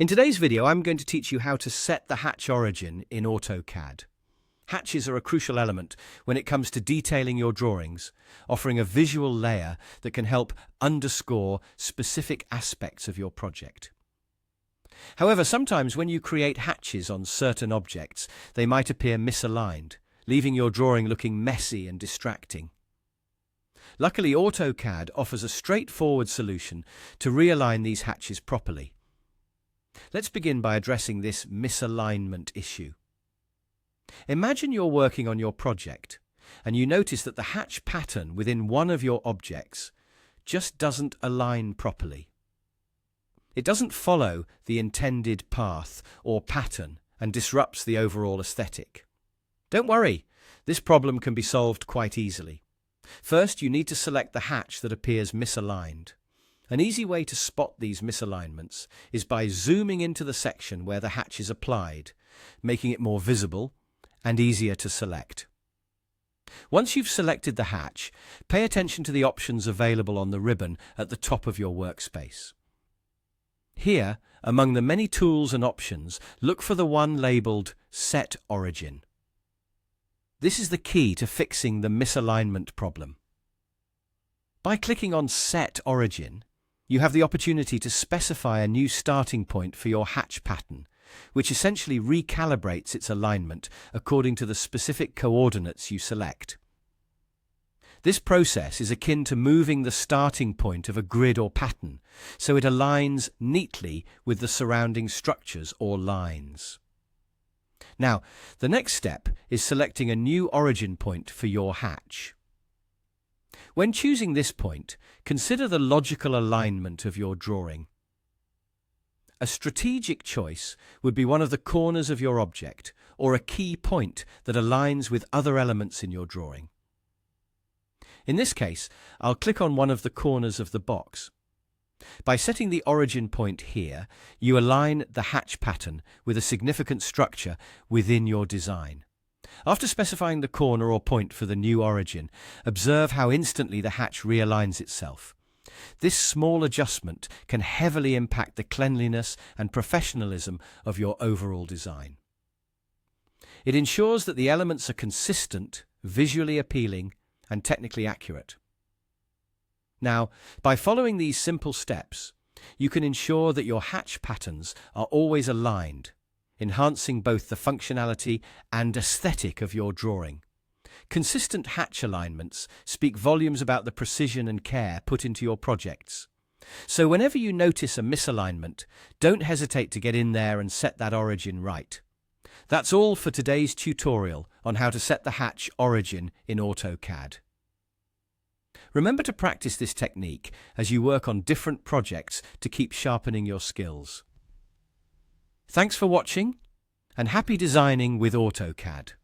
In today's video, I'm going to teach you how to set the hatch origin in AutoCAD. Hatches are a crucial element when it comes to detailing your drawings, offering a visual layer that can help underscore specific aspects of your project. However, sometimes when you create hatches on certain objects, they might appear misaligned, leaving your drawing looking messy and distracting. Luckily, AutoCAD offers a straightforward solution to realign these hatches properly. Let's begin by addressing this misalignment issue. Imagine you're working on your project and you notice that the hatch pattern within one of your objects just doesn't align properly. It doesn't follow the intended path or pattern and disrupts the overall aesthetic. Don't worry, this problem can be solved quite easily. First, you need to select the hatch that appears misaligned. An easy way to spot these misalignments is by zooming into the section where the hatch is applied, making it more visible and easier to select. Once you've selected the hatch, pay attention to the options available on the ribbon at the top of your workspace. Here, among the many tools and options, look for the one labelled Set Origin. This is the key to fixing the misalignment problem. By clicking on Set Origin, you have the opportunity to specify a new starting point for your hatch pattern, which essentially recalibrates its alignment according to the specific coordinates you select. This process is akin to moving the starting point of a grid or pattern, so it aligns neatly with the surrounding structures or lines. Now, the next step is selecting a new origin point for your hatch. When choosing this point, consider the logical alignment of your drawing. A strategic choice would be one of the corners of your object, or a key point that aligns with other elements in your drawing. In this case, I'll click on one of the corners of the box. By setting the origin point here, you align the hatch pattern with a significant structure within your design. After specifying the corner or point for the new origin, observe how instantly the hatch realigns itself. This small adjustment can heavily impact the cleanliness and professionalism of your overall design. It ensures that the elements are consistent, visually appealing, and technically accurate. Now, by following these simple steps, you can ensure that your hatch patterns are always aligned, enhancing both the functionality and aesthetic of your drawing. Consistent hatch alignments speak volumes about the precision and care put into your projects. So whenever you notice a misalignment, don't hesitate to get in there and set that origin right. That's all for today's tutorial on how to set the hatch origin in AutoCAD. Remember to practice this technique as you work on different projects to keep sharpening your skills. Thanks for watching, and happy designing with AutoCAD.